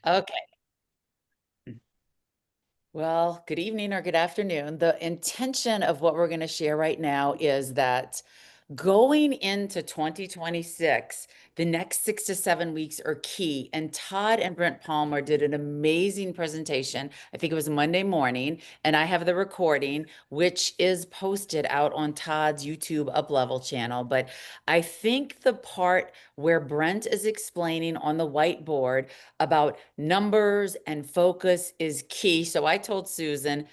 Okay. Well, good evening or good afternoon. The intention of what we're going to share right now is that going into 2026, the next 6 to 7 weeks are key. And Todd and Brent Palmer did an amazing presentation. I think it was Monday morning, and I have the recording, which is posted out on Todd's YouTube Up Level channel. But I think the part where Brent is explaining on the whiteboard about numbers and focus is key. So I told Susan,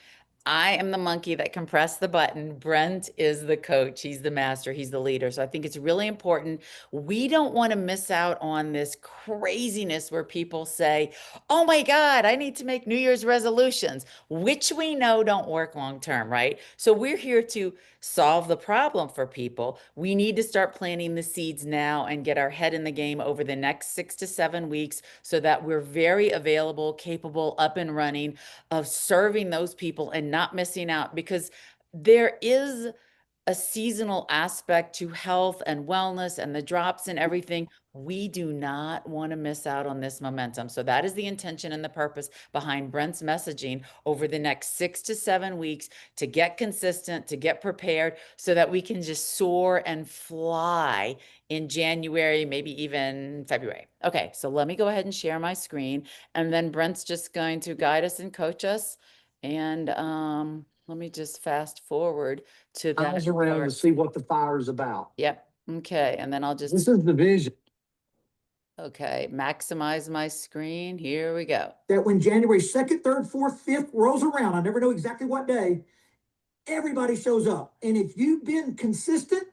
I am the monkey that can press the button. Brent is the coach. He's the master. He's the leader. So I think it's really important. We don't want to miss out on this craziness where people say, oh my God, I need to make New Year's resolutions, which we know don't work long term, right? So we're here to solve the problem for people. We need to start planting the seeds now and get our head in the game over the next 6 to 7 weeks so that we're very available, capable, up and running of serving those people and not missing out, because there is a seasonal aspect to health and wellness and the drops and everything. We do not want to miss out on this momentum. So that is the intention and the purpose behind Brent's messaging over the next 6 to 7 weeks, to get consistent, to get prepared so that we can just soar and fly in January, maybe even February. Okay, so let me go ahead and share my screen, and then Brent's just going to guide us and coach us. And let me just fast forward to that. Eyes around to see what the fire is about. Yep. Okay. And then I'll This just, is the vision okay, maximize my screen. Here we go. that when January 2nd, 3rd, 4th, 5th rolls around, I never know exactly what day, everybody shows up. And if you've been consistent,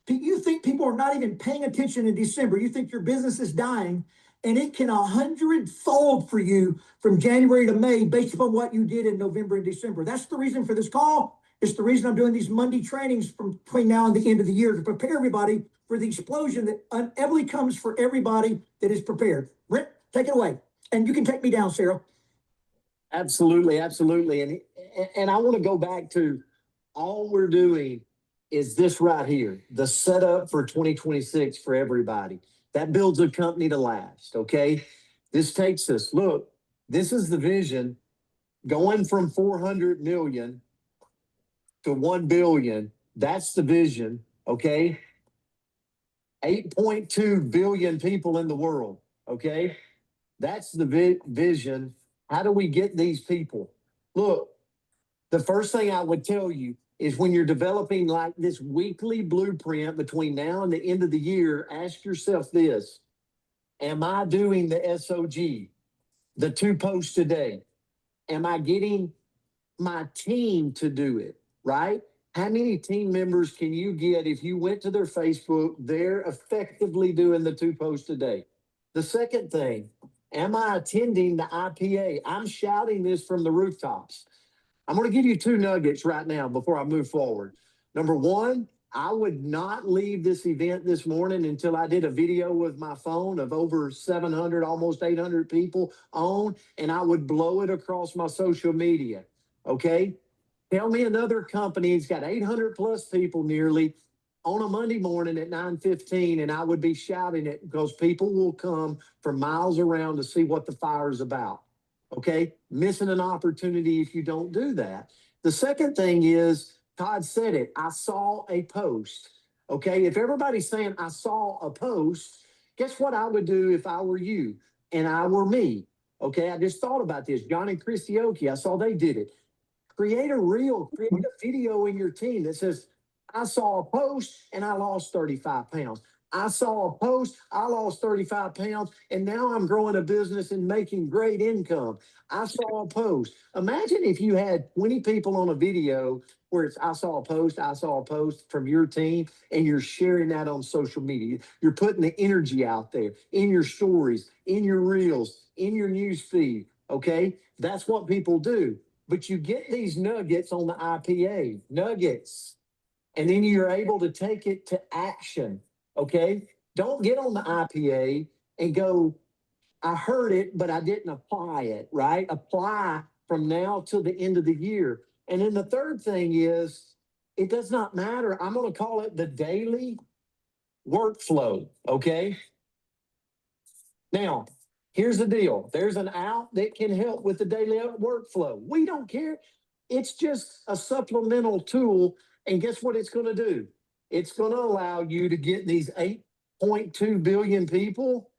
you think people are not even paying attention in December. You think your business is dying, and it can 100-fold for you from January to May based upon what you did in November and December. That's the reason for this call. It's the reason I'm doing these Monday trainings from between now and the end of the year, to prepare everybody for the explosion that inevitably comes for everybody that is prepared. Brent, take it away. And you can take me down, Sarah. Absolutely, absolutely. And I want to go back to, all we're doing is this right here, the setup for 2026 for everybody. That builds a company to last, okay? This takes us, look, this is the vision, going from 400 million to 1 billion. That's the vision, okay? 8.2 billion people in the world, okay? That's the vision. How do we get these people? Look, the first thing I would tell you is, when you're developing like this weekly blueprint between now and the end of the year, ask yourself this: am I doing the SOG, the 2 posts a day? Am I getting my team to do it, right? How many team members can you get if you went to their Facebook? They're effectively doing the 2 posts a day. The second thing, am I attending the IPA? I'm shouting this from the rooftops. I'm going to give you 2 nuggets right now before I move forward. Number one, I would not leave this event this morning until I did a video with my phone of over 700, almost 800 people on, and I would blow it across my social media. Okay? Tell me another company that's got 800 plus people nearly on a Monday morning at 9:15, and I would be shouting it, because people will come from miles around to see what the fire is about. Okay, missing an opportunity if you don't do that. The second thing is, Todd said it, I saw a post. Okay, if everybody's saying I saw a post, guess what I would do if I were you and I were me? Okay, I just thought about this. John and Christy Oki, I saw they did it. Create a reel, create a video in your team that says, I saw a post and I lost 35 pounds. I saw a post, I lost 35 pounds, and now I'm growing a business and making great income. I saw a post. Imagine if you had 20 people on a video where it's I saw a post from your team, and you're sharing that on social media. You're putting the energy out there in your stories, in your reels, in your news feed. Okay, that's what people do. But you get these nuggets on the IPA, nuggets, and then you're able to take it to action. Okay. Don't get on the IPA and go, I heard it, but I didn't apply it, right? Apply from now till the end of the year. And then the third thing is, it does not matter. I'm going to call it the daily workflow. Okay. Now, Here's the deal. There's an app that can help with the daily workflow. We don't care. It's just a supplemental tool. And guess what it's going to do? It's going to allow you to get these 8.2 billion people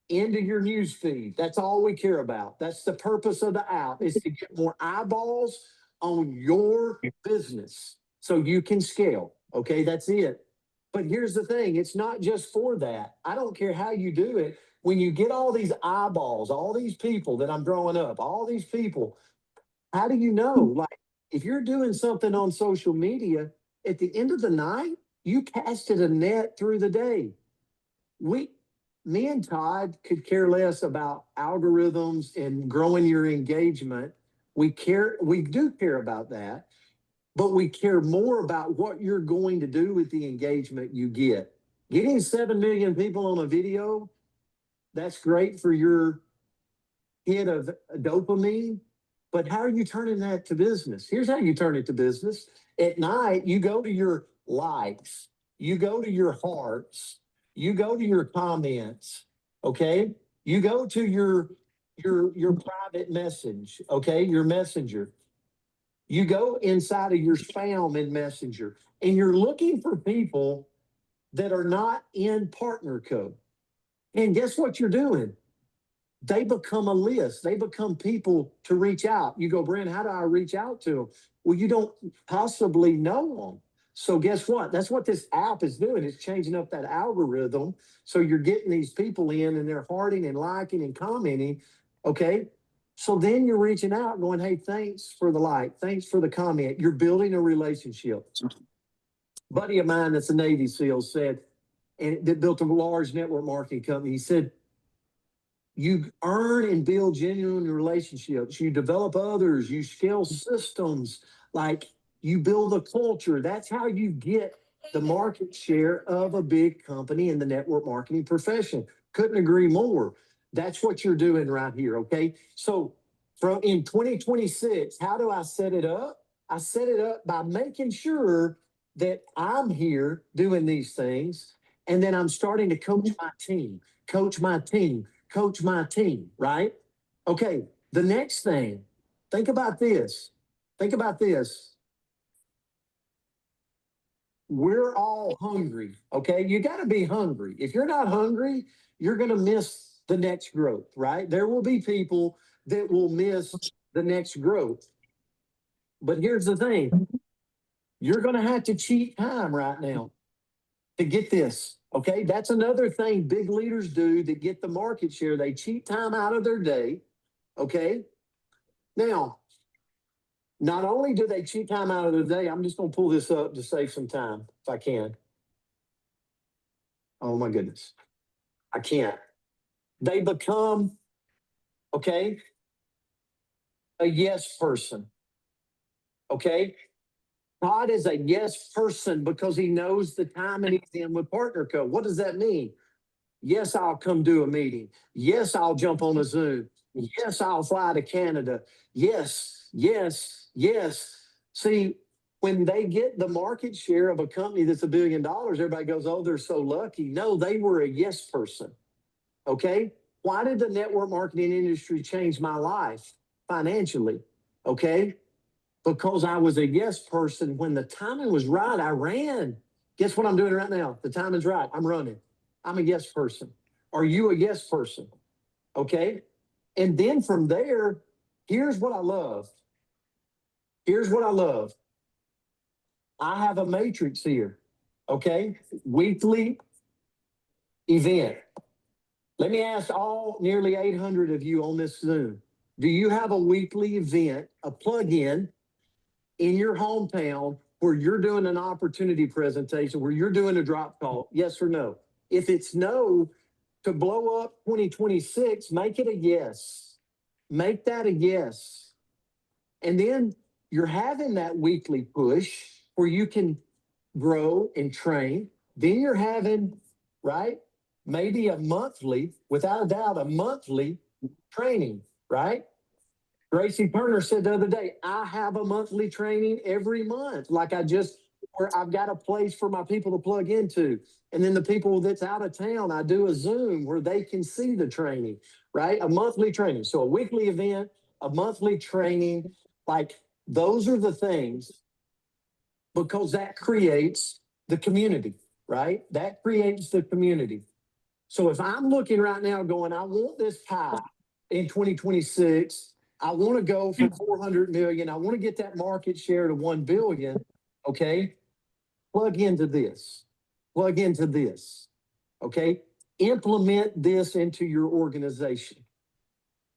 into your news feed. That's all we care about. That's the purpose of the app, is to get more eyeballs on your business so you can scale. Okay, that's it. But here's the thing, it's not just for that. I don't care how you do it. When you get all these eyeballs, all these people that I'm drawing up, all these people, how do you know? Like, if you're doing something on social media, at the end of the night, you casted a net through the day. We, me and Todd could care less about algorithms and growing your engagement. We do care about that, but we care more about what you're going to do with the engagement you get. Getting 7 million people on a video, that's great for your hit of dopamine, but how are you turning that to business? Here's how you turn it to business. At night, you go to your likes, you go to your hearts, you go to your comments, okay? You go to your private message, okay? Your messenger. You go inside of your spam in Messenger, and you're looking for people that are not in partner code. And guess what you're doing? They become a list. They become people to reach out. You go, Brent, how do I reach out to them? Well, you don't possibly know them. So guess what? That's what this app is doing. It's changing up that algorithm. So you're getting these people in and they're hearting and liking and commenting. Okay. So then you're reaching out going, hey, thanks for the like. Thanks for the comment. You're building a relationship. Buddy of mine that's a Navy SEAL said, and that built a large network marketing company. He said, you earn and build genuine relationships. You develop others. You scale systems. Like, you build a culture. That's how you get the market share of a big company in the network marketing profession. Couldn't agree more. That's what you're doing right here. Okay. So from in 2026, how do I set it up? I set it up by making sure that I'm here doing these things. And then I'm starting to coach my team, coach my team, coach my team, right? Okay, the next thing, think about this. Think about this. We're all hungry, okay? You got to be hungry. If you're not hungry, you're going to miss the next growth, right? There will be people that will miss the next growth. But here's the thing, you're going to have to cheat time right now to get this. Okay, that's another thing big leaders do to get the market share. They cheat time out of their day. Okay, now, not only do they cheat time out of their day, I'm just going to pull this up to save some time if I can. Oh my goodness, I can't. They become, okay, a yes person. Okay, Todd is a yes person because he knows the time and he's in with partner code. What does that mean? Yes, I'll come do a meeting. Yes, I'll jump on a Zoom. Yes, I'll fly to Canada. Yes, yes, yes. See, when they get the market share of a company that's $1 billion, everybody goes, oh, they're so lucky. No, they were a yes person. Okay. Why did the network marketing industry change my life financially? Okay. Because I was a yes person. When the timing was right, I ran. Guess what I'm doing right now? The timing's right. I'm running. I'm a yes person. Are you a yes person? Okay. And then from there, here's what I love. Here's what I love. I have a matrix here. Okay. Weekly event. Let me ask all nearly 800 of you on this Zoom. Do you have a weekly event, a plug-in in your hometown where you're doing an opportunity presentation, where you're doing a drop call? Yes or no? If it's no, to blow up 2026, make it a yes. Make that a yes. And then you're having that weekly push where you can grow and train. Then you're having, right? Maybe a monthly, without a doubt, a monthly training, right? Gracie Turner said the other day, I have a monthly training every month. Like I just where I've got a place for my people to plug into. And then the people that's out of town, I do a Zoom where they can see the training, right? A monthly training. So a weekly event, a monthly training, like those are the things because that creates the community, right? That creates the community. So if I'm looking right now going, I want this pie in 2026, I want to go for 400 million. I want to get that market share to 1 billion. Okay. Plug into this, plug into this. Okay. Implement this into your organization.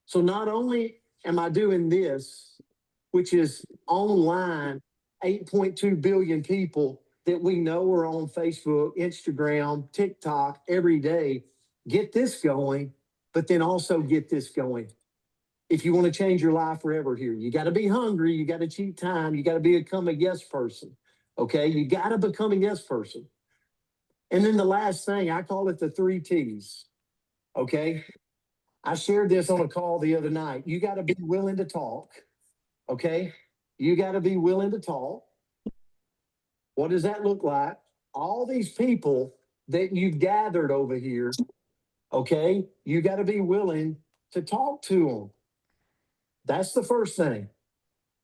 So not only am I doing this, which is online, 8.2 billion people that we know are on Facebook, Instagram, TikTok every day. Get this going, but then also get this going. If you want to change your life forever here, you got to be hungry. You got to cheat time. You got to become a yes person. Okay. You got to become a yes person. And then the last thing, I call it the 3 T's. Okay. I shared this on a call the other night. You got to be willing to talk. Okay. You got to be willing to talk. What does that look like? All these people that you've gathered over here, okay, you got to be willing to talk to them. That's the first thing.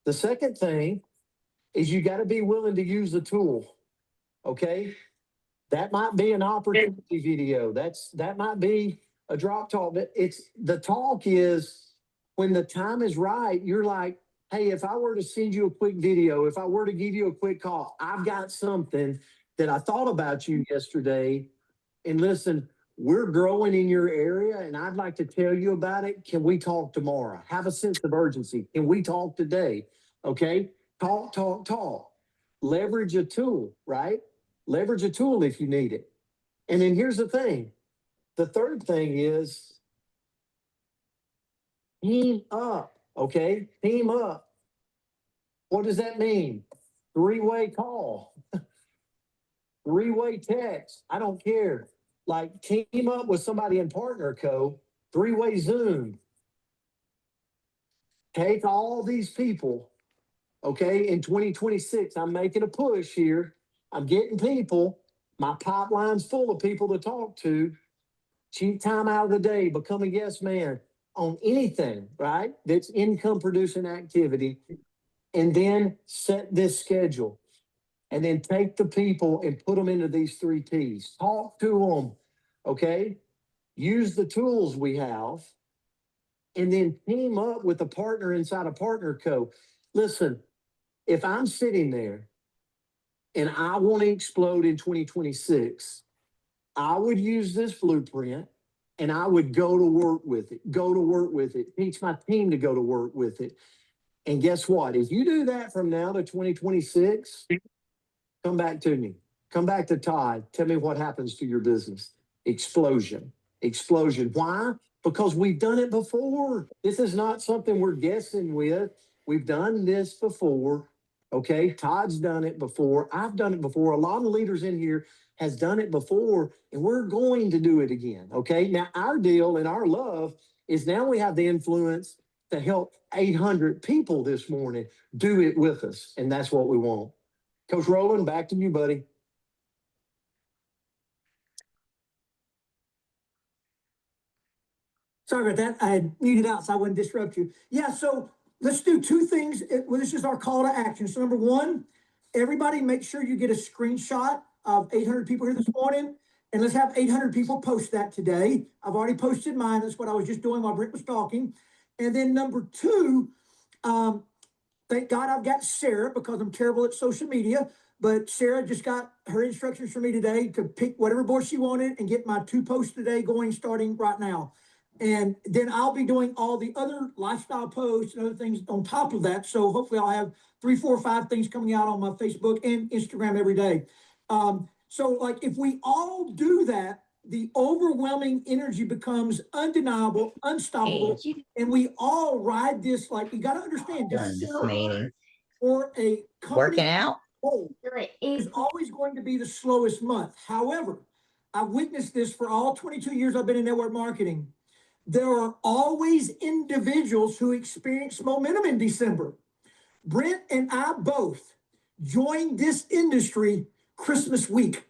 The second thing is you got to be willing to use the tool, okay? That might be an opportunity video. That might be a drop talk. But it's the talk is when the time is right, you're like, hey, if I were to send you a quick video, if I were to give you a quick call, I've got something that I thought about you yesterday. And listen, we're growing in your area and I'd like to tell you about it. Can we talk tomorrow? Have a sense of urgency. Can we talk today? Okay. Talk, talk, talk. Leverage a tool, right? Leverage a tool if you need it. And then here's the thing. The third thing is team up. Okay. Team up. What does that mean? 3-way call, 3-way text. I don't care. Like team up with somebody in Partner Co. 3-way Zoom. Take all these people. Okay. In 2026, I'm making a push here. I'm getting people. My pipeline's full of people to talk to. Cheat time out of the day, become a yes man on anything, right? That's income producing activity. And then set this schedule. And then take the people and put them into these 3 T's. Talk to them. Okay. Use the tools we have. And then team up with a partner inside a Partner Co. Listen, if I'm sitting there and I want to explode in 2026, I would use this blueprint and I would go to work with it, teach my team to go to work with it. And guess what? If you do that from now to 2026, come back to me. Come back to Todd. Tell me what happens to your business. Explosion. Explosion. Why? Because we've done it before. This is not something we're guessing with. We've done this before. Okay. Todd's done it before. I've done it before. A lot of leaders in here has done it before, and we're going to do it again. Okay. Now, our deal and our love is now we have the influence to help 800 people this morning do it with us. And that's what we want. Coach Rowland, back to you, buddy. Sorry about that. I had muted out so I wouldn't disrupt you. Yeah, so let's do 2 things. Well, this is our call to action. So number one, everybody make sure you get a screenshot of 800 people here this morning. And let's have 800 people post that today. I've already posted mine. That's what I was just doing while Brent was talking. And then number two, thank God I've got Sarah because I'm terrible at social media. But Sarah just got her instructions from me today to pick whatever board she wanted and get my 2 posts today going starting right now. And then I'll be doing all the other lifestyle posts and other things on top of that. So hopefully I'll have 3, 4, 5 things coming out on my Facebook and Instagram every day. So like if we all do that, the overwhelming energy becomes undeniable, unstoppable. And we all ride this, like you got to understand this for a company working out. Is always going to be the slowest month. However, I've witnessed this for all 22 years I've been in network marketing. There are always individuals who experience momentum in December. Brent and I both joined this industry Christmas week.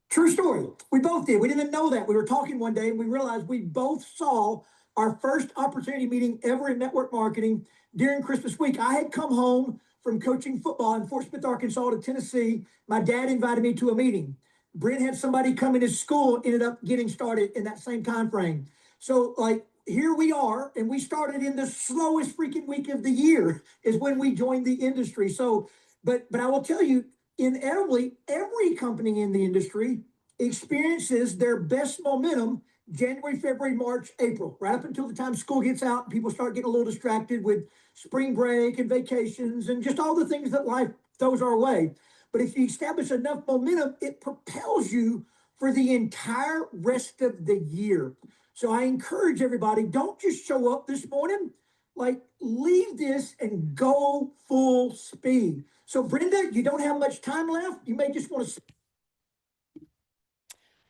True story. We both did. We didn't know that. We were talking one day and we realized we both saw our first opportunity meeting ever in network marketing during Christmas week. I had come home from coaching football in Fort Smith, Arkansas to Tennessee. My dad invited me to a meeting. Brent had somebody come in his school, ended up getting started in that same time frame. So like here we are, and we started in the slowest freaking week of the year is when we joined the industry. So, but I will tell you, inevitably, every company in the industry experiences their best momentum January, February, March, April, right up until the time school gets out and people start getting a little distracted with spring break and vacations and just all the things that life throws our way. But if you establish enough momentum, it propels you for the entire rest of the year. So I encourage everybody, don't just show up this morning, like leave this and go full speed. So Brenda, you don't have much time left. You may just want to.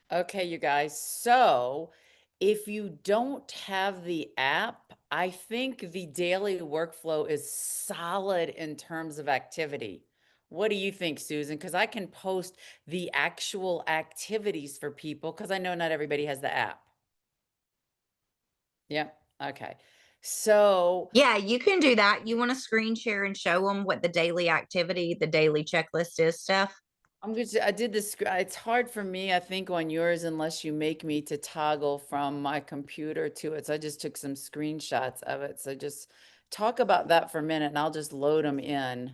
Okay, you guys. So if you don't have the app, I think the daily workflow is solid in terms of activity. What do you think, Susan? Because I can post the actual activities for people because I know not everybody has the app. Yep. Okay. So Yeah, you can do that. You want to screen share and show them what the daily activity, the daily checklist is, Steph? I did this. It's hard for me, I think, on yours unless you make me to toggle from my computer to it. So I just took some screenshots of it. So just talk about that for a minute and I'll just load them in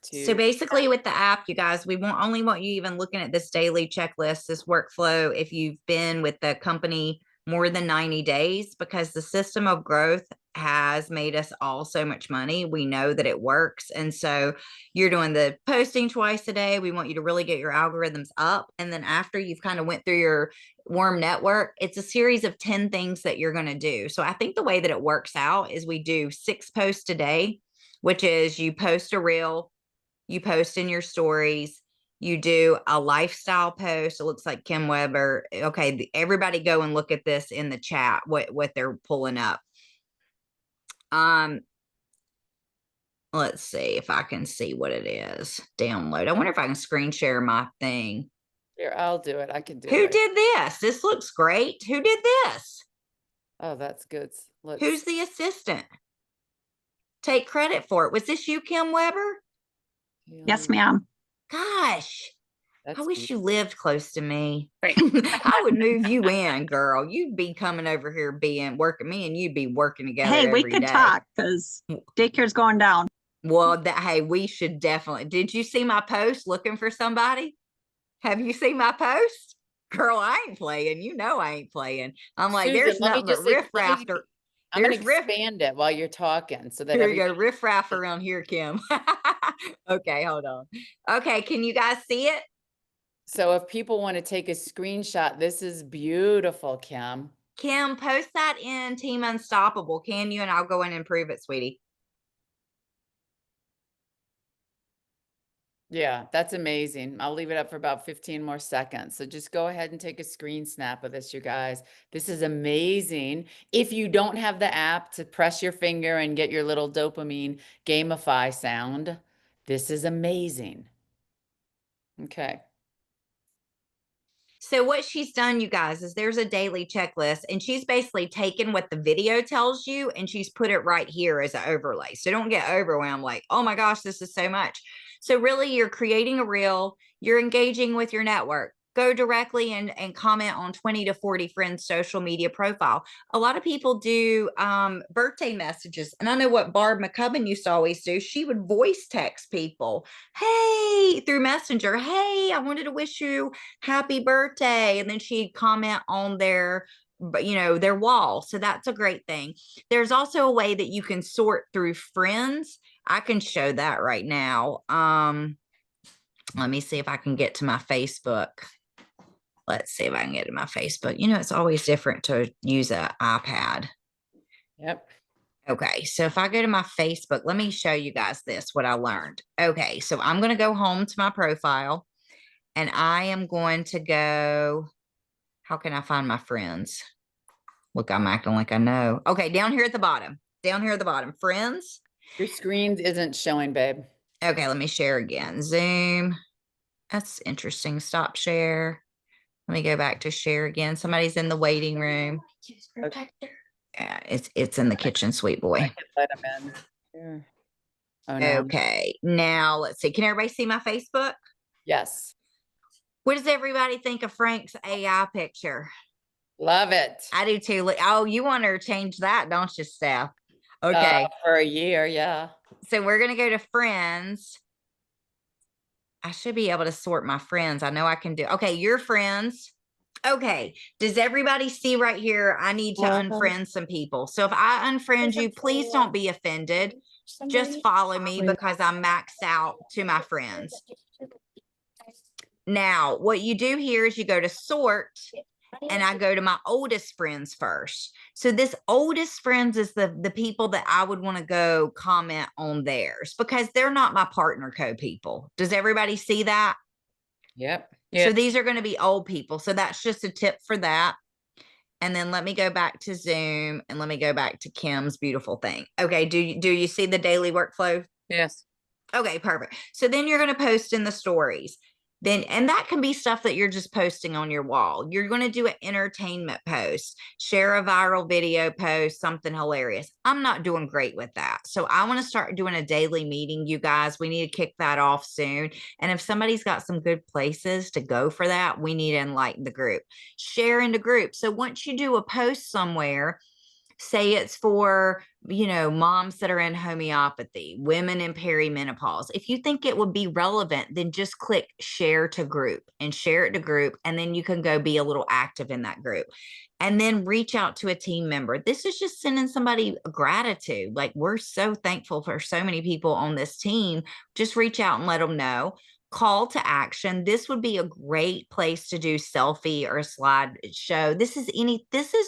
So to. basically with the app, you guys, we won't only want you even looking at this daily checklist, this workflow, if you've been with the company more than 90 days, because the system of growth has made us all so much money. We know that it works. And so you're doing the posting twice a day. We want you to really get your algorithms up. And then after you've kind of went through your warm network, it's a series of 10 things that you're going to do. So I think the way that it works out is we do 6 posts a day, which is you post a reel, you post in your stories, you do a lifestyle post. It looks like Kim Weber. Okay, everybody go and look at this in the chat, what they're pulling up. Let's see if I can see what it is. Download. I wonder if I can screen share my thing. Here, I'll do it. I can do Who it. did this? This looks great. Who did this? Oh, that's good. Who's the assistant? Take credit for it. Was this you, Kim Weber? Yes, ma'am. Gosh, I wish you beautiful. lived close to me. Right. I would move you in, girl. You'd be coming over here working me, and you'd be working together Hey, we every could day. talk because daycare's going down. Well, hey, we should definitely. Did you see my post looking for somebody? Have you seen my post? Girl, I ain't playing. You know I ain't playing. I'm like, Susan, there's let me nothing but just riffraff. I'm going There's to riff. expand it while you're talking so that Here you go, everybody. riffraff around here, Kim. Okay, hold on. Okay, can you guys see it? So if people want to take a screenshot, this is beautiful, Kim. Kim, post that in Team Unstoppable, can you? And I'll go in and prove it, sweetie. Yeah, that's amazing. I'll leave it up for about 15 more seconds. So just go ahead and take a screen snap of this, you guys. This is amazing. If you don't have the app to press your finger and get your little dopamine gamify sound, this is amazing. Okay. So what she's done, you guys, is there's a daily checklist, and she's basically taken what the video tells you and she's put it right here as an overlay. So don't get overwhelmed like, oh my gosh, this is so much. So really you're creating a reel, you're engaging with your network. Go directly and comment on 20 to 40 friends' social media profile. A lot of people do birthday messages. And I know what Barb McCubbin used to always do. She would voice text people, hey, through Messenger, hey, I wanted to wish you happy birthday. And then she'd comment on their wall. So that's a great thing. There's also a way that you can sort through friends. I can show that right now. Let me see if I can get to my Facebook. Let's see if I can get to my Facebook. It's always different to use an iPad. Yep. Okay, so if I go to my Facebook, let me show you guys what I learned. Okay, so I'm going to go home to my profile and I am going to go, how can I find my friends? Look, I'm acting like I know. Okay, down here at the bottom, friends. Your screen isn't showing, babe. Okay, let me share again. Zoom. That's interesting. Stop share. Let me go back to share again. Somebody's in the waiting room. Yeah, it's in the kitchen, sweet boy. I can let him in. Here. Oh no. Okay, now let's see. Can everybody see my Facebook? Yes. What does everybody think of Frank's AI picture? Love it. I do too. Oh, you want her to change that, don't you, Steph? Okay, For a year, yeah. so we're gonna go to friends. I should be able to sort my friends. I know I can do. Okay, your friends. Okay, does everybody see right here? I need to unfriend some people. So if I unfriend you, please don't be offended. Just follow me because I'm maxed out to my friends. Now, what you do here is you go to sort, and I go to my oldest friends first. So this oldest friends is the people that I would want to go comment on theirs because they're not my partner co people. Does everybody see that? Yep. So these are going to be old people. So that's just a tip for that. And then let me go back to Zoom and let me go back to Kim's beautiful thing. Okay, do you see the daily workflow? Yes. Okay, perfect. So then you're going to post in the stories. Then, and that can be stuff that you're just posting on your wall. You're going to do an entertainment post, share a viral video post, something hilarious. I'm not doing great with that. So I want to start doing a daily meeting, you guys. We need to kick that off soon. And if somebody's got some good places to go for that, we need to enlighten the group. Share in the group. So once you do a post somewhere, say it's for, moms that are in homeopathy, women in perimenopause. If you think it would be relevant, then just click share to group and share it to group. And then you can go be a little active in that group and then reach out to a team member. This is just sending somebody gratitude. Like, we're so thankful for so many people on this team. Just reach out and let them know. Call to action. This would be a great place to do selfie or a slide show. This is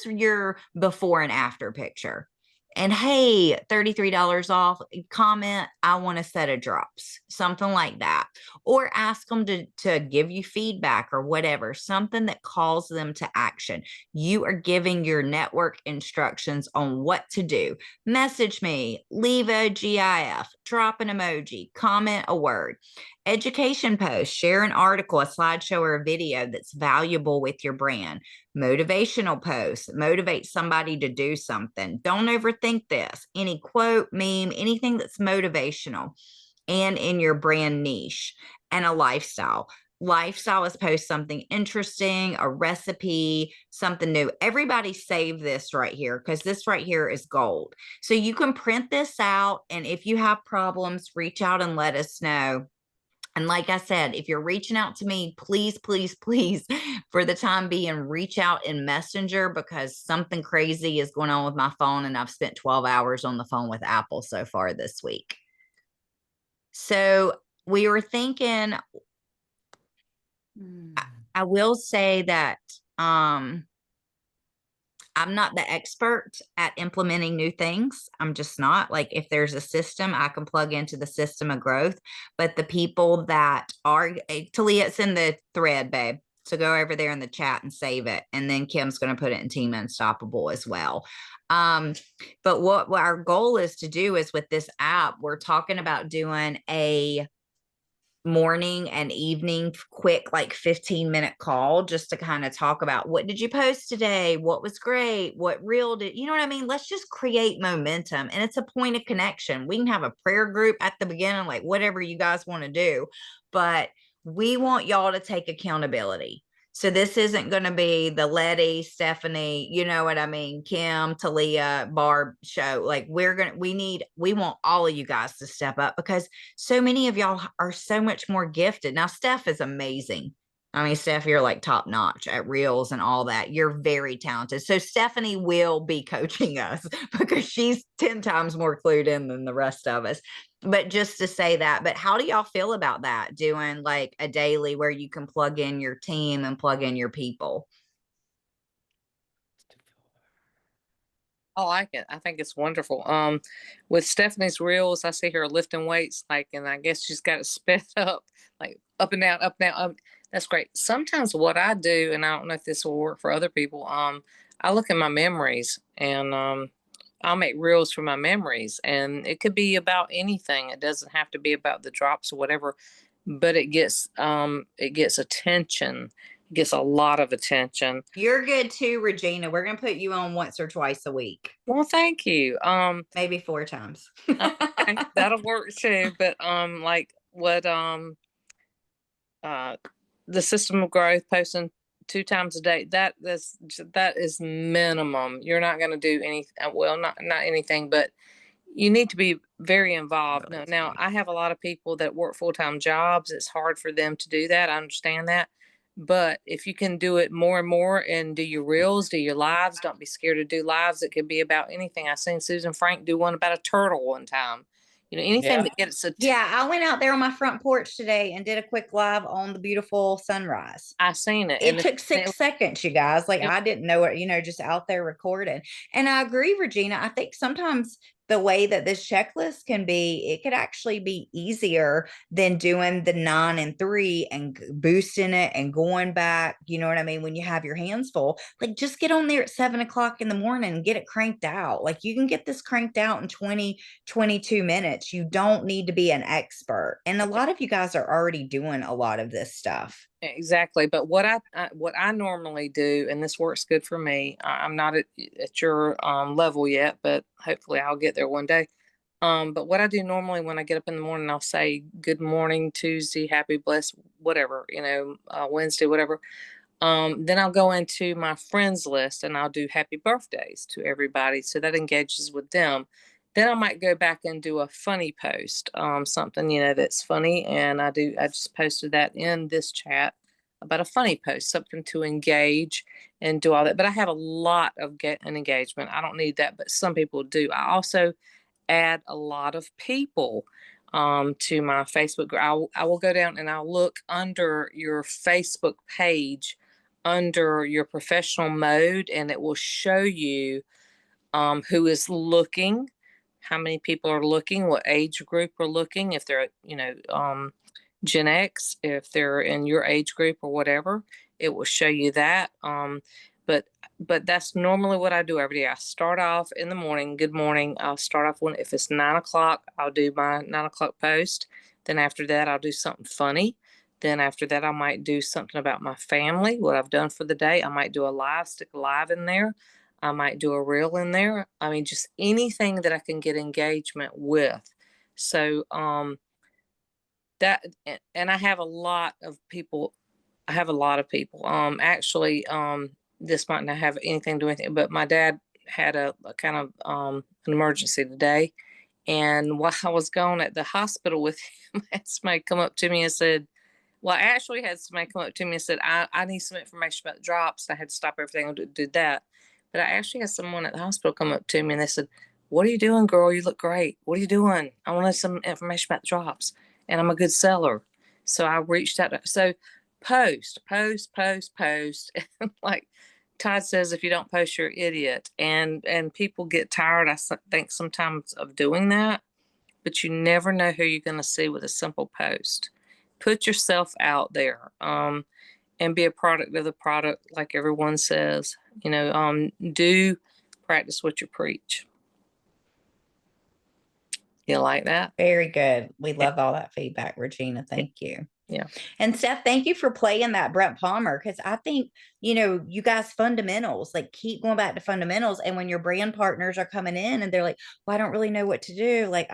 your before and after picture. And hey, $33 off, comment, I want a set of drops, something like that. Or ask them to give you feedback or whatever, something that calls them to action. You are giving your network instructions on what to do. Message me, leave a GIF, drop an emoji, comment a word. Education post, share an article, a slideshow, or a video that's valuable with your brand. Motivational post, motivate somebody to do something. Don't overthink this. Any quote, meme, anything that's motivational and in your brand niche. And a lifestyle. Lifestyle is post something interesting, a recipe, something new. Everybody save this right here because this right here is gold. So you can print this out. And if you have problems, reach out and let us know. And like I said, if you're reaching out to me, please, please, please, for the time being, reach out in Messenger because something crazy is going on with my phone. And I've spent 12 hours on the phone with Apple so far this week. So we were thinking, I will say that I'm not the expert at implementing new things. I'm just not. Like, if there's a system, I can plug into the system of growth. But the people that are, Talia, it's in the thread, babe. So go over there in the chat and save it. And then Kim's going to put it in Team Unstoppable as well. But what our goal is to do is with this app, we're talking about doing a morning and evening quick, like 15-minute call just to kind of talk about what did you post today, what was great, what reel did you know what I mean. Let's just create momentum, and it's a point of connection. We can have a prayer group at the beginning, like whatever you guys want to do, but we want y'all to take accountability. So this isn't going to be the Letty, Stephanie, you know what I mean, Kim, Talia, Barb show. Like, we want all of you guys to step up because so many of y'all are so much more gifted. Now, Steph is amazing. I mean, Steph, you're like top notch at reels and all that. You're very talented. So Stephanie will be coaching us because she's 10 times more clued in than the rest of us. But just to say that, but how do y'all feel about that? Doing like a daily where you can plug in your team and plug in your people? I like it. I think it's wonderful. With Stephanie's reels, I see her lifting weights, like, and I guess she's got it sped up, like up and down, up and down. That's great. Sometimes what I do, and I don't know if this will work for other people, I look at my memories and I'll make reels from my memories, and it could be about anything. It doesn't have to be about the drops or whatever, but it gets attention. It gets a lot of attention. You're good too, Regina. We're gonna put you on once or twice a week, Well, thank you. maybe 4 times. Okay, that'll work too. But like what the system of growth posting 2 times a day, that is minimum. You're not going to do anything. Well, not anything, but you need to be very involved. Oh, Now, funny. I have a lot of people that work full-time jobs. It's hard for them to do that. I understand that. But if you can do it more and more and do your reels, do your lives, don't be scared to do lives. It could be about anything. I seen Susan Frank do one about a turtle one time. Anything Yeah. that gets a Yeah, I went out there on my front porch today and did a quick live on the beautiful sunrise. I seen it. It took 6 seconds, you guys. Like, Yep. I didn't know it, just out there recording. And I agree, Regina. I think sometimes the way that this checklist can be, it could actually be easier than doing the 9 and 3 and boosting it and going back. You know what I mean? When you have your hands full, like, just get on there at 7 o'clock in the morning and get it cranked out. Like, you can get this cranked out in 20, 22 minutes. You don't need to be an expert. And a lot of you guys are already doing a lot of this stuff. Exactly. But what I normally do, and this works good for me. I'm not at your level yet, but hopefully I'll get there one day. But what I do normally when I get up in the morning, I'll say good morning, Tuesday, happy, blessed, whatever, Wednesday, whatever. Then I'll go into my friends list and I'll do happy birthdays to everybody. So that engages with them. Then I might go back and do a funny post, something, that's funny. And I just posted that in this chat about a funny post, something to engage and do all that. But I have a lot of an engagement. I don't need that, but some people do. I also add a lot of people to my Facebook group. I will go down and I'll look under your Facebook page under your professional mode, and it will show you who is looking, how many people are looking, what age group are looking, if they're, Gen X, if they're in your age group or whatever, it will show you that. But but that's normally what I do every day. I start off in the morning. Good morning. I'll start off if it's 9 o'clock, I'll do my 9 o'clock post. Then after that, I'll do something funny. Then after that, I might do something about my family, what I've done for the day. I might do stick a live in there. I might do a reel in there. I mean, just anything that I can get engagement with. So, that, and I have a lot of people. I have a lot of people. Actually, this might not have anything to do with it, but my dad had a kind of an emergency today. And while I was gone at the hospital with him, I had somebody come up to me and said, well, I actually had somebody come up to me and said, I need some information about the drops. I had to stop everything and do that. But I actually had someone at the hospital come up to me and they said, what are you doing, girl? You look great. What are you doing? I want some information about the drops. And I'm a good seller. So I reached out. So post. Like Todd says, if you don't post, you're an idiot. And people get tired, I think, sometimes of doing that. But you never know who you're going to see with a simple post. Put yourself out there, and be a product of the product, like everyone says. Do practice what you preach. You like that? Very good. We love all that feedback, Regina. Thank you. Yeah. And Steph, thank you for playing that Brett Palmer, because I think, you guys fundamentals, like, keep going back to fundamentals. And when your brand partners are coming in and they're like, well, I don't really know what to do. Like,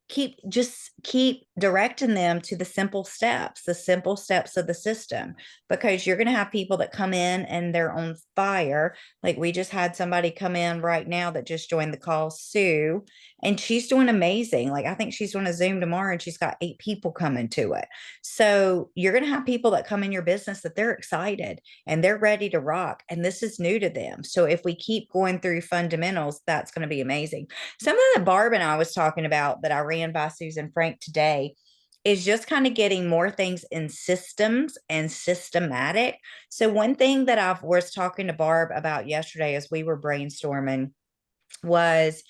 keep directing them to the simple steps of the system, because you're going to have people that come in and they're on fire. Like, we just had somebody come in right now that just joined the call, Sue, and she's doing amazing. Like, I think she's doing a Zoom tomorrow and she's got 8 people coming to it. So you're going to have people that come in your business that they're excited and they're ready to rock. And this is new to them. So if we keep going through fundamentals, that's going to be amazing. Something that Barb and I was talking about that I ran by Susan Frank today is just kind of getting more things in systems and systematic. So one thing that I was talking to Barb about yesterday as we were brainstorming was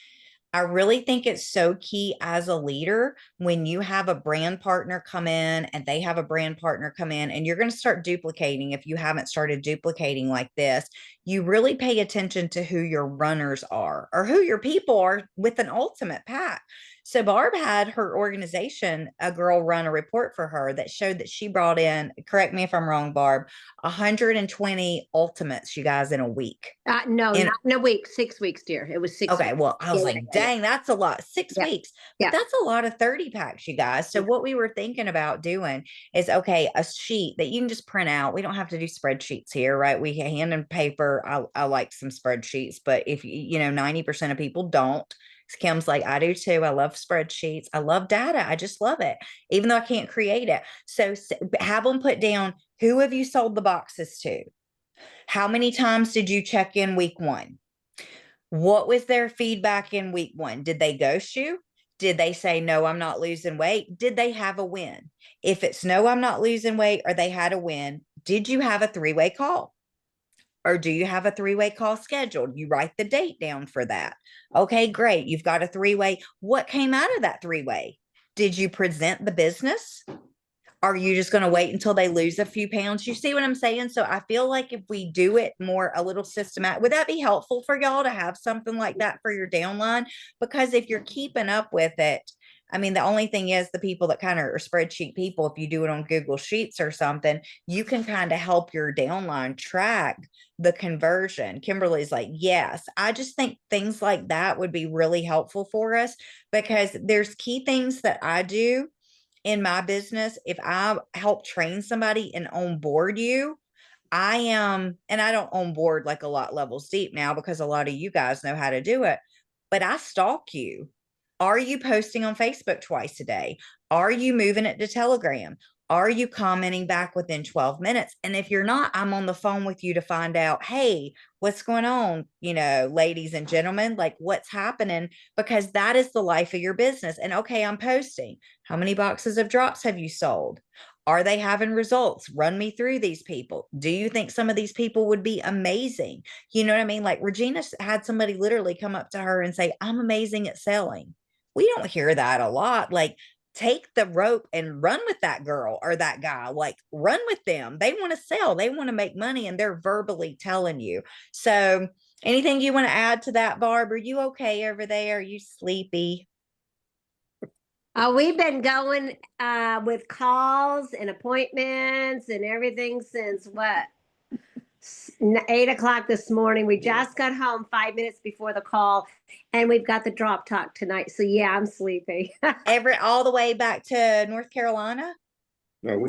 I really think it's so key as a leader when you have a brand partner come in and they have a brand partner come in, and you're going to start duplicating. If you haven't started duplicating like this, you really pay attention to who your runners are or who your people are with an ultimate pack. So Barb had her organization, a girl run a report for her that showed that she brought in, correct me if I'm wrong, Barb, 120 ultimates, you guys, in a week. No, In not in a week, 6 weeks, dear. It was 6 Okay, weeks. well, I was Yeah, like, yeah, yeah, dang, that's a lot. 6 Yeah, weeks, but yeah. that's a lot of 30 packs, you guys. So Yeah. what we were thinking about doing is, okay, a sheet that you can just print out. We don't have to do spreadsheets here, right? We hand and paper. I like some spreadsheets, but if you know, 90% of people don't. Kim's like, I do too. I love spreadsheets. I love data. I just love it, even though I can't create it. So have them put down, who have you sold the boxes to? How many times did you check in week 1? What was their feedback in week 1? Did they ghost you? Did they say, no, I'm not losing weight? Did they have a win? If it's no, I'm not losing weight, or they had a win, did you have a 3-way call? Or do you have a 3-way call scheduled? You write the date down for that. Okay, great. You've got a 3-way. What came out of that 3-way? Did you present the business? Are you just going to wait until they lose a few pounds? You see what I'm saying? So I feel like if we do it more, a little systematic, would that be helpful for y'all to have something like that for your downline? Because if you're keeping up with it, I mean, the only thing is the people that kind of are spreadsheet people, if you do it on Google Sheets or something, you can kind of help your downline track the conversion. Kimberly's like, yes, I just think things like that would be really helpful for us, because there's key things that I do in my business. If I help train somebody and onboard you, I am, and I don't onboard like a lot levels deep now because a lot of you guys know how to do it, but I stalk you. Are you posting on Facebook twice a day? Are you moving it to Telegram? Are you commenting back within 12 minutes? And if you're not, I'm on the phone with you to find out, hey, what's going on? You know, ladies and gentlemen, like what's happening? Because that is the life of your business. And okay, I'm posting. How many boxes of drops have you sold? Are they having results? Run me through these people. Do you think some of these people would be amazing? You know what I mean? Like Regina had somebody literally come up to her and say, I'm amazing at selling. We don't hear that a lot. Like, take the rope and run with that girl or that guy. Like, run with them. They want to sell, they want to make money, and they're verbally telling you. So, anything you want to add to that, Barb? Are you okay over there? Are you sleepy? We've been going with calls and appointments and everything since what? 8 o'clock this morning. We just got home 5 minutes before the call, and we've got the drop talk tonight. So yeah, I'm sleepy. All the way back to North Carolina? No,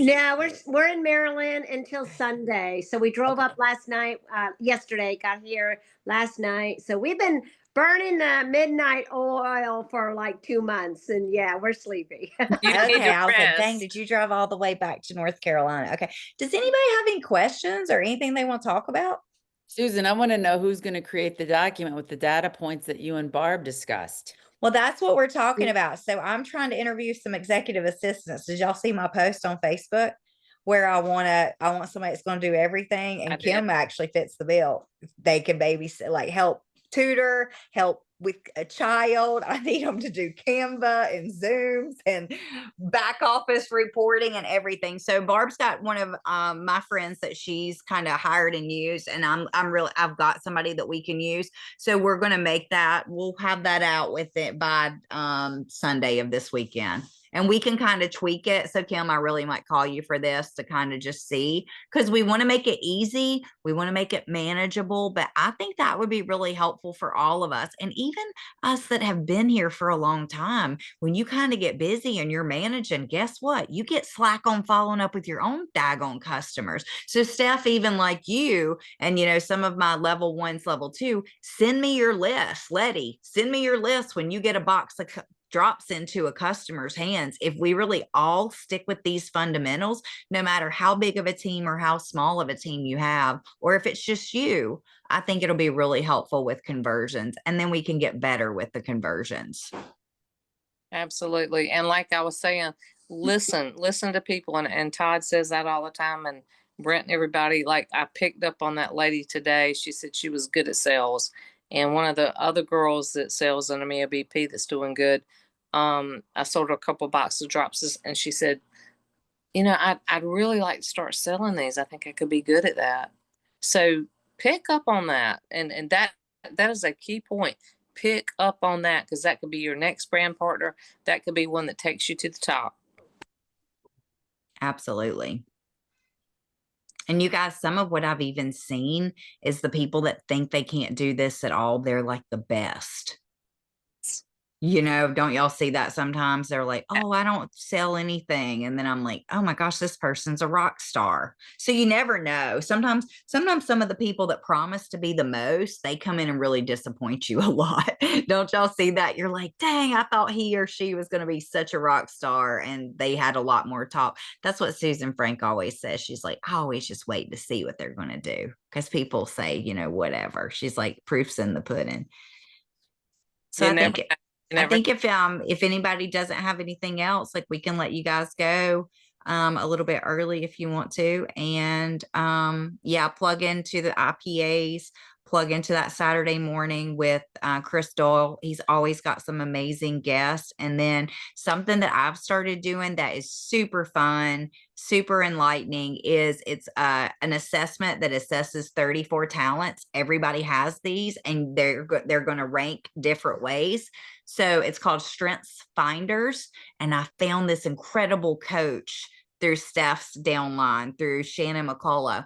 we're in Maryland until Sunday. So we drove up last night, yesterday, got here last night. So we've been burning midnight oil for like 2 months, and yeah, we're sleepy. You need Okay, to I was like, dang, rest. did you drive all the way back to North Carolina? Okay. Does anybody have any questions or anything they want to talk about? Susan, I want to know who's going to create the document with the data points that you and Barb discussed. Well, that's what we're talking about. So I'm trying to interview some executive assistants. Did y'all see my post on Facebook where I want somebody that's going to do everything? I And did. Kim actually fits the bill. They can babysit, like help tutor, help with a child. I need them to do Canva and Zooms and back office reporting and everything. So Barb's got one of my friends that she's kind of hired and used, and I've got somebody that we can use. So we're going to make that. We'll have that out with it by Sunday of this weekend. And we can kind of tweak it. So Kim, I really might call you for this to kind of just see, because we want to make it easy. We want to make it manageable, but I think that would be really helpful for all of us. And even us that have been here for a long time, when you kind of get busy and you're managing, guess what? You get slack on following up with your own daggone customers. So Steph, even like you, and you know, some of my level 1s, level 2, send me your list. Letty, send me your list when you get a box of drops into a customer's hands. If we really all stick with these fundamentals, no matter how big of a team or how small of a team you have, or if it's just you, I think it'll be really helpful with conversions, and then we can get better with the conversions. Absolutely. And like I was saying, listen to people. And Todd says that all the time. And Brent and everybody, like I picked up on that lady today. She said she was good at sales. And one of the other girls that sells under me, a BP that's doing good, I sold her a couple boxes of drops, and she said, you know, I'd really like to start selling these. I think I could be good at that. So pick up on that. And that is a key point. Pick up on that, because that could be your next brand partner. That could be one that takes you to the top. Absolutely. And you guys, some of what I've even seen is the people that think they can't do this at all, they're like the best. You know, don't y'all see that sometimes? They're like, oh, I don't sell anything. And then I'm like, oh my gosh, this person's a rock star. So you never know. Sometimes some of the people that promise to be the most, they come in and really disappoint you a lot. Don't y'all see that? You're like, dang, I thought he or she was going to be such a rock star, and they had a lot more talk. That's what Susan Frank always says. She's like, I always just wait to see what they're going to do, because people say, you know, whatever. She's like, proof's in the pudding. So You never, I think if anybody doesn't have anything else, like, we can let you guys go a little bit early if you want to. And yeah, plug into the IPAs, plug into that Saturday morning with Chris Doyle. He's always got some amazing guests. And then something that I've started doing that is super fun, super enlightening, is it's an assessment that assesses 34 talents. Everybody has these, and they're going to rank different ways. So it's called Strengths Finders. And I found this incredible coach through Steph's downline, through Shannon McCullough.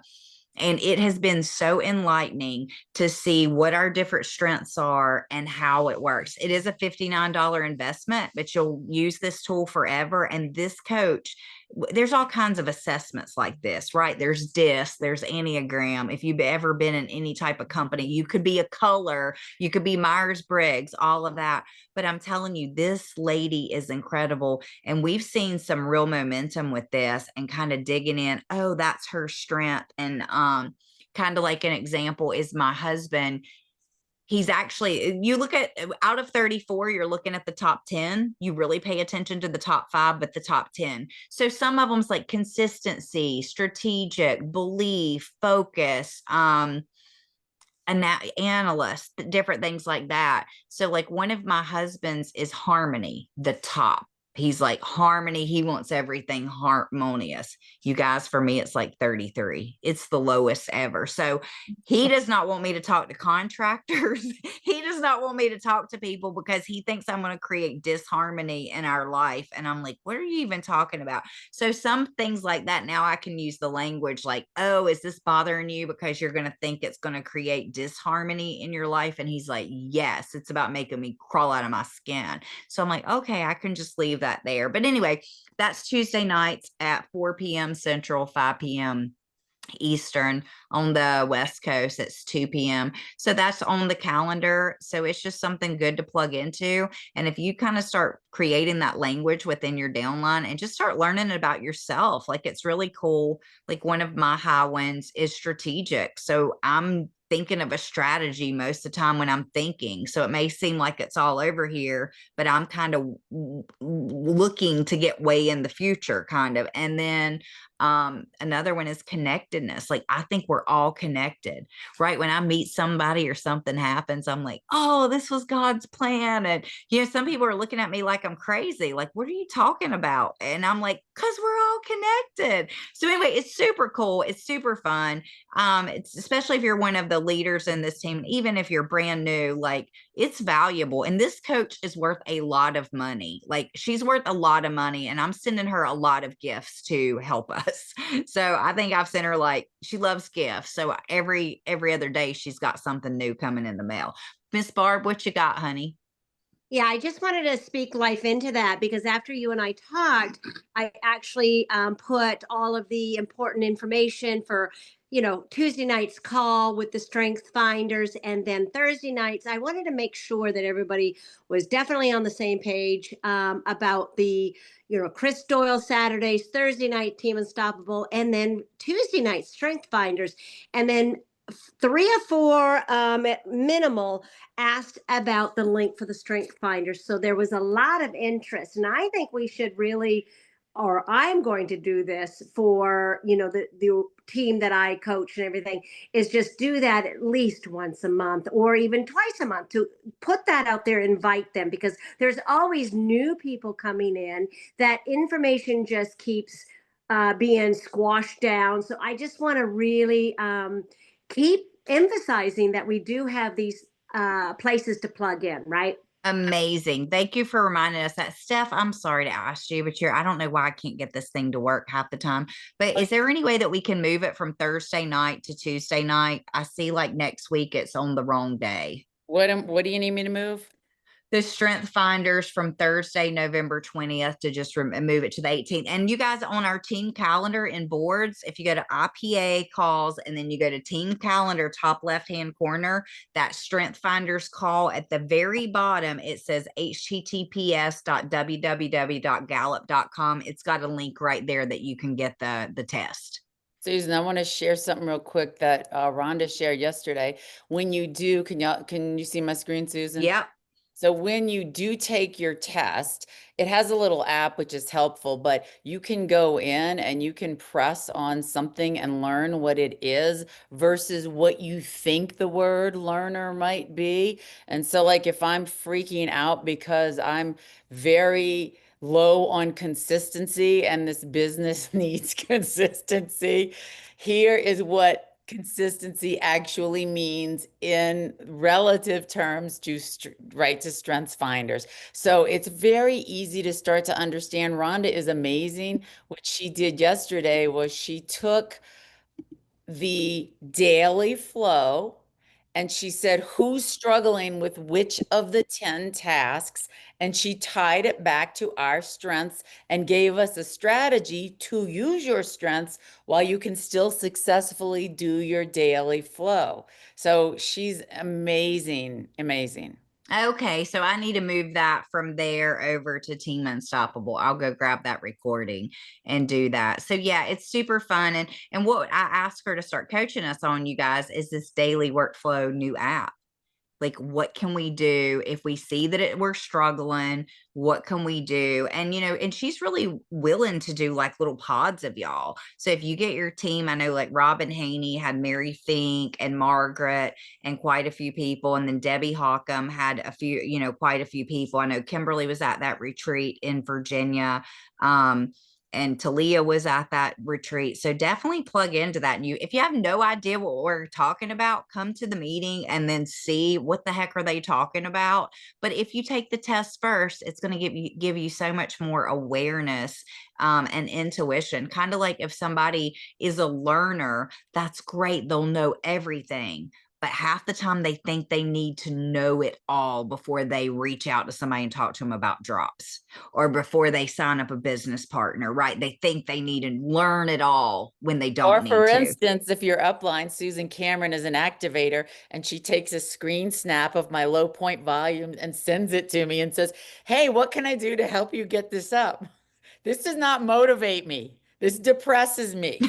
And it has been so enlightening to see what our different strengths are and how it works. It is a $59 investment, but you'll use this tool forever. And this coach, there's all kinds of assessments like this, right? There's DISC, there's Enneagram. If you've ever been in any type of company, you could be a color, you could be Myers-Briggs, all of that. But I'm telling you, this lady is incredible. And we've seen some real momentum with this, and kind of digging in, oh, that's her strength. And kind of like an example is my husband. He's actually, you look at out of 34, you're looking at the top 10. You really pay attention to the top 5, but the top 10. So some of them's like consistency, strategic, belief, focus, analyst, different things like that. So like one of my husband's is harmony, the top. He's like harmony. He wants everything harmonious. You guys, for me, it's like 33. It's the lowest ever. So he does not want me to talk to contractors. He does not want me to talk to people, because he thinks I'm going to create disharmony in our life. And I'm like, what are you even talking about? So some things like that, now I can use the language like, oh, is this bothering you because you're going to think it's going to create disharmony in your life? And he's like, yes, it's about making me crawl out of my skin. So I'm like, okay, I can just leave that there. But anyway, that's Tuesday nights at 4 p.m. Central, 5 p.m. Eastern. On the West Coast, it's 2 p.m. So that's on the calendar. So it's just something good to plug into. And if you kind of start creating that language within your downline and just start learning about yourself, like, it's really cool. Like, one of my high ones is strategic. So I'm thinking of a strategy most of the time when I'm thinking. So it may seem like it's all over here, but I'm kind of looking to get way in the future, kind of. And then another one is connectedness. Like, I think we're all connected, right? When I meet somebody or something happens, I'm like, oh, this was God's plan. And you know, some people are looking at me like I'm crazy, like, what are you talking about? And I'm like, because we're all connected. So anyway, it's super cool, it's super fun. It's especially if you're one of the leaders in this team, even if you're brand new, like, it's valuable. And this coach is worth a lot of money. Like, she's worth a lot of money, and I'm sending her a lot of gifts to help us. So I think I've sent her, like, she loves gifts. So every other day she's got something new coming in the mail. Miss Barb, what you got, honey? Yeah, I just wanted to speak life into that, because after you and I talked, I actually put all of the important information for, Tuesday night's call with the strength finders. And then Thursday nights, I wanted to make sure that everybody was definitely on the same page about the, Chris Doyle Saturdays, Thursday night Team Unstoppable, and then Tuesday night strength finders. And then 3 or 4 at minimal asked about the link for the strength finder. So there was a lot of interest, and I think we should really or I'm going to do this for, the team that I coach and everything, is just do that at least once a month or even twice a month, to put that out there, invite them, because there's always new people coming in. That information just keeps being squashed down. So I just want to really keep emphasizing that we do have these places to plug in, right? Amazing. Thank you for reminding us that. Steph, I'm sorry to ask you, but I don't know why I can't get this thing to work half the time. But is there any way that we can move it from Thursday night to Tuesday night? I see like next week it's on the wrong day. What do you need me to move? The strength finders from Thursday, November 20th to just move it to the 18th. And you guys, on our team calendar in boards, if you go to IPA calls and then you go to team calendar, top left-hand corner, that strength finders call at the very bottom, it says https://www.gallup.com. It's got a link right there that you can get the test. Susan, I want to share something real quick that Rhonda shared yesterday. When you do, can you see my screen, Susan? Yep. So when you do take your test, it has a little app which is helpful, but you can go in and you can press on something and learn what it is versus what you think the word learner might be. And so like if I'm freaking out because I'm very low on consistency and this business needs consistency, here is what consistency actually means in relative terms to to strengths finders. So it's very easy to start to understand. Rhonda is amazing. What she did yesterday was she took the daily flow and she said, who's struggling with which of the 10 tasks? And she tied it back to our strengths and gave us a strategy to use your strengths while you can still successfully do your daily flow. So she's amazing, amazing. Okay, so I need to move that from there over to Team Unstoppable. I'll go grab that recording and do that. So yeah, it's super fun. And what I asked her to start coaching us on, you guys, is this daily workflow new app. Like, what can we do if we see that we're struggling? What can we do? And, and she's really willing to do like little pods of y'all. So if you get your team, I know like Robin Haney had Mary Fink and Margaret and quite a few people. And then Debbie Hawcom had a few, quite a few people. I know Kimberly was at that retreat in Virginia. And Talia was at that retreat. So definitely plug into that. And if you have no idea what we're talking about, come to the meeting and then see what the heck are they talking about. But if you take the test first, it's going to give you so much more awareness and intuition. Kind of like if somebody is a learner, that's great. They'll know everything. But half the time they think they need to know it all before they reach out to somebody and talk to them about drops, or before they sign up a business partner, right? They think they need to learn it all when they don't need to. Or for instance, if you're upline, Susan Cameron is an activator and she takes a screen snap of my low point volume and sends it to me and says, hey, what can I do to help you get this up? This does not motivate me. This depresses me.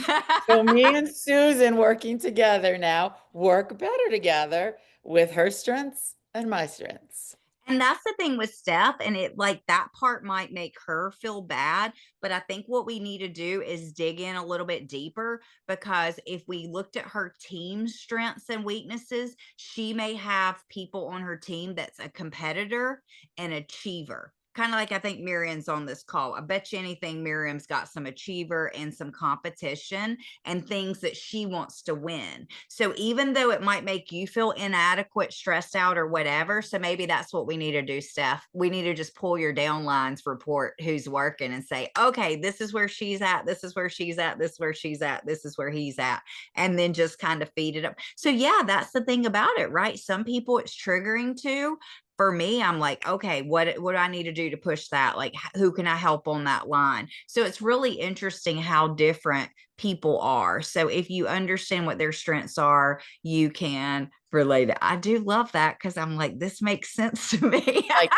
So me and Susan working together now work better together with her strengths and my strengths. And that's the thing with Steph, and it like that part might make her feel bad, but I think what we need to do is dig in a little bit deeper, because if we looked at her team's strengths and weaknesses, she may have people on her team that's a competitor and achiever. Kind of like I think Miriam's on this call. I bet you anything Miriam's got some achiever and some competition and things that she wants to win. So even though it might make you feel inadequate, stressed out, or whatever, so maybe that's what we need to do, Steph. We need to just pull your downlines report who's working and say, okay, this is where she's at. This is where she's at. This is where she's at. This is where he's at. And then just kind of feed it up. So yeah, that's the thing about it, right? Some people it's triggering to. For me, I'm like, okay, what do I need to do to push that? Like, who can I help on that line? So it's really interesting how different people are. So if you understand what their strengths are, you can relate it. I do love that, because I'm like, this makes sense to me. Like,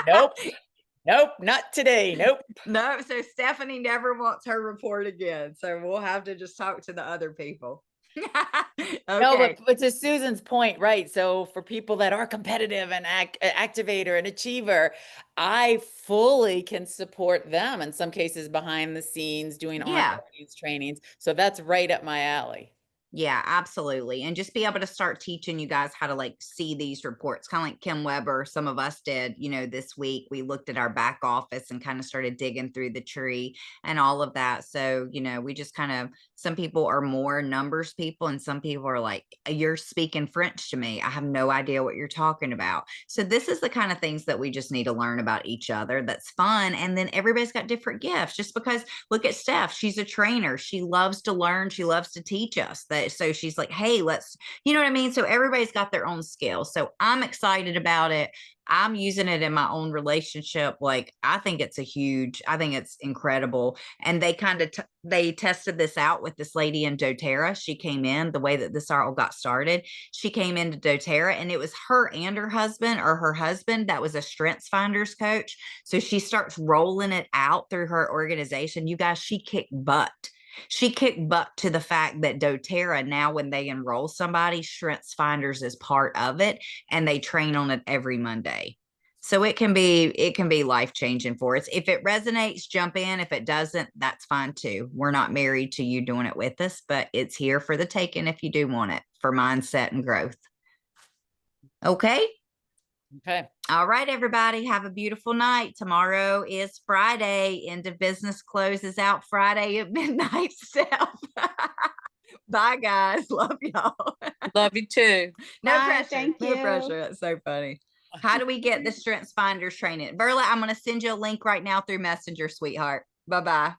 nope, not today. Nope. No, so Stephanie never wants her report again. So we'll have to just talk to the other people. No, Okay. but to Susan's point, right? So for people that are competitive and activator and achiever, I fully can support them in some cases behind the scenes doing Yeah. onboarding trainings. So that's right up my alley. Yeah, absolutely. And just be able to start teaching you guys how to like see these reports, kind of like Kim Weber, some of us did, this week. We looked at our back office and kind of started digging through the tree and all of that. So, we just kind of, some people are more numbers people and some people are like, you're speaking French to me. I have no idea what you're talking about. So this is the kind of things that we just need to learn about each other. That's fun. And then everybody's got different gifts. Just because, look at Steph, she's a trainer. She loves to learn. She loves to teach us that. So she's like, hey, let's, you know what I mean? So everybody's got their own skills. So I'm excited about it. I'm using it in my own relationship. Like, I think it's incredible. And they kind of, they tested this out with this lady in doTERRA. She came in the way that this all got started. She came into doTERRA and it was her and her husband that was a strengths finders coach. So she starts rolling it out through her organization. You guys, she kicked butt. She kicked butt to the fact that doTERRA now, when they enroll somebody, Strengths Finders is part of it, and they train on it every Monday. So it can be life changing for us. If it resonates, jump in. If it doesn't, that's fine too. We're not married to you doing it with us, but it's here for the taking if you do want it for mindset and growth. Okay. Okay. All right, everybody. Have a beautiful night. Tomorrow is Friday. End of business closes out Friday at midnight. Bye, guys. Love y'all. Love you too. No Bye, pressure. thank No you. pressure. That's so funny. How do we get the Strengths Finders training? Verla, I'm going to send you a link right now through Messenger, sweetheart. Bye-bye.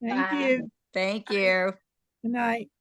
Thank Bye. you. Thank you. Good night.